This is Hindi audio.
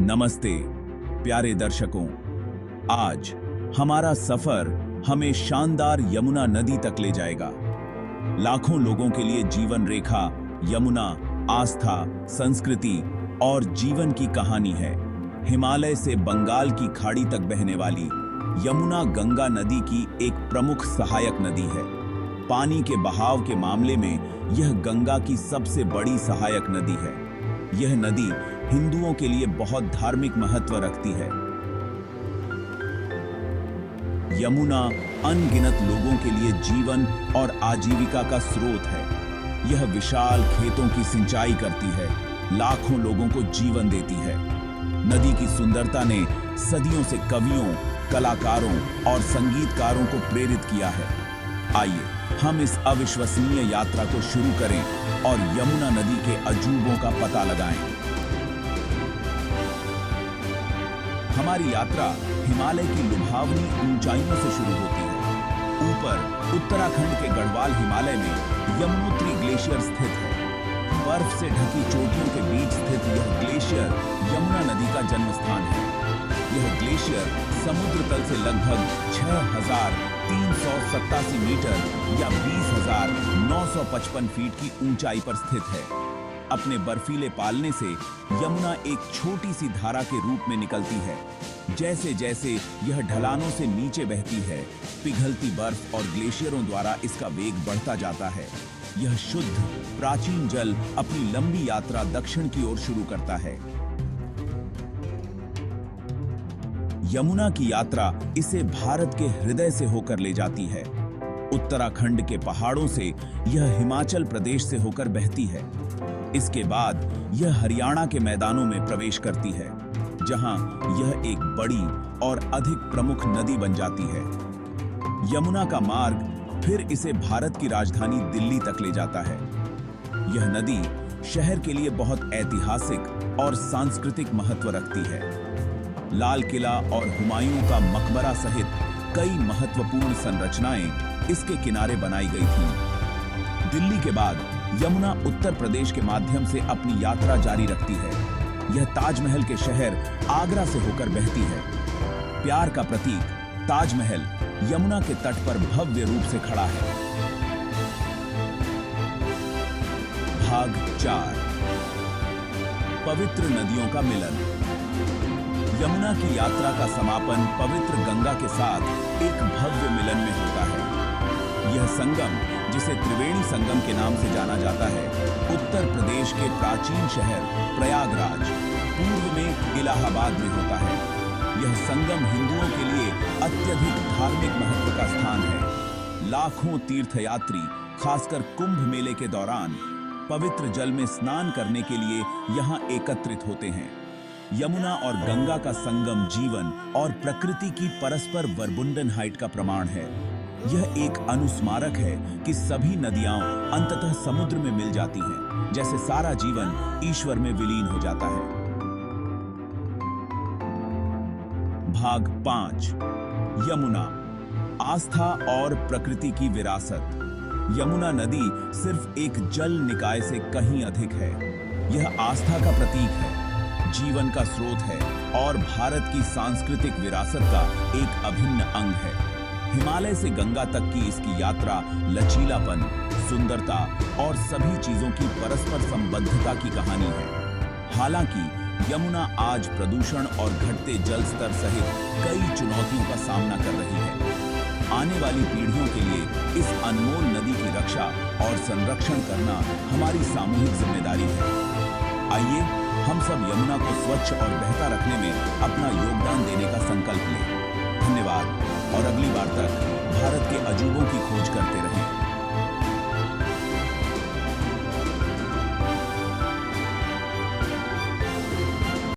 नमस्ते प्यारे दर्शकों, आज हमारा सफर हमें शानदार यमुना नदी तक ले जाएगा। लाखों लोगों के लिए जीवन रेखा यमुना आस्था, संस्कृति और जीवन की कहानी है। हिमालय से बंगाल की खाड़ी तक बहने वाली यमुना गंगा नदी की एक प्रमुख सहायक नदी है। पानी के बहाव के मामले में यह गंगा की सबसे बड़ी सहायक नदी है। यह नदी हिंदुओं के लिए बहुत धार्मिक महत्व रखती है। यमुना अनगिनत लोगों के लिए जीवन और आजीविका का स्रोत है। यह विशाल खेतों की सिंचाई करती है, लाखों लोगों को जीवन देती है। नदी की सुंदरता ने सदियों से कवियों, कलाकारों और संगीतकारों को प्रेरित किया है। आइए हम इस अविश्वसनीय यात्रा को शुरू करें और यमुना नदी के अजूबों का पता लगाएं। हमारी यात्रा हिमालय की लुभावनी ऊंचाइयों से शुरू होती है। ऊपर उत्तराखंड के गढ़वाल हिमालय में यमुनोत्री ग्लेशियर स्थित है। बर्फ से ढकी चोटियों के बीच स्थित यह ग्लेशियर यमुना नदी का जन्म स्थान है। यह ग्लेशियर समुद्र तल से लगभग 6,387 मीटर या 20,955 फीट की ऊंचाई पर स्थित है। अपने बर्फीले पालने से यमुना एक छोटी सी धारा के रूप में निकलती है। जैसे जैसे यह ढलानों से नीचे बहती है, पिघलती बर्फ और ग्लेशियरों द्वारा इसका वेग बढ़ता जाता है। यह शुद्ध प्राचीन जल अपनी लंबी यात्रा दक्षिण की ओर शुरू करता है। यमुना की यात्रा इसे भारत के हृदय से होकर ले जाती है। उत्तराखंड के पहाड़ों से यह हिमाचल प्रदेश से होकर बहती है। इसके बाद यह हरियाणा के मैदानों में प्रवेश करती है, जहां यह एक बड़ी और अधिक प्रमुख नदी बन जाती है। यमुना का मार्ग फिर इसे भारत की राजधानी दिल्ली तक ले जाता है। यह नदी शहर के लिए बहुत ऐतिहासिक और सांस्कृतिक महत्व रखती है। लाल किला और हुमायूं का मकबरा सहित कई महत्वपूर्ण संरचनाएं इसके किनारे बनाई गई थीं। दिल्ली के बाद यमुना उत्तर प्रदेश के माध्यम से अपनी यात्रा जारी रखती है। यह ताजमहल के शहर आगरा से होकर बहती है। प्यार का प्रतीक ताजमहल यमुना के तट पर भव्य रूप से खड़ा है। भाग 4 पवित्र नदियों का मिलन। यमुना की यात्रा का समापन पवित्र गंगा के साथ एक भव्य मिलन में होता है। यह संगम, जिसे त्रिवेणी संगम के नाम से जाना जाता है, उत्तर प्रदेश के प्राचीन शहर प्रयागराज, पूर्व में इलाहाबाद में होता है। यह संगम हिंदुओं के लिए अत्यधिक धार्मिक महत्व का स्थान है। लाखों तीर्थयात्री खासकर कुंभ मेले के दौरान पवित्र जल में स्नान करने के लिए यहाँ एकत्रित होते हैं। यमुना और गंगा का संगम जीवन और प्रकृति की परस्पर वरबुंडन हाइट का प्रमाण है। यह एक अनुस्मारक है कि सभी नदियां अंततः समुद्र में मिल जाती हैं, जैसे सारा जीवन ईश्वर में विलीन हो जाता है। भाग 5 यमुना आस्था और प्रकृति की विरासत। यमुना नदी सिर्फ एक जल निकाय से कहीं अधिक है। यह आस्था का प्रतीक है, जीवन का स्रोत है और भारत की सांस्कृतिक विरासत का एक अभिन्न अंग है। हिमालय से गंगा तक की इसकी यात्रा लचीलापन, सुंदरता और सभी चीजों की परस्पर संबद्धता की कहानी है। हालांकि यमुना आज प्रदूषण और घटते जल स्तर सहित कई चुनौतियों का सामना कर रही है। आने वाली पीढ़ियों के लिए इस अनमोल नदी की रक्षा और संरक्षण करना हमारी सामूहिक जिम्मेदारी है। आइए हम सब यमुना को स्वच्छ और बहता रखने में अपना योगदान देने का संकल्प लें। धन्यवाद और अगली बार तक भारत के अजूबों की खोज करते रहें।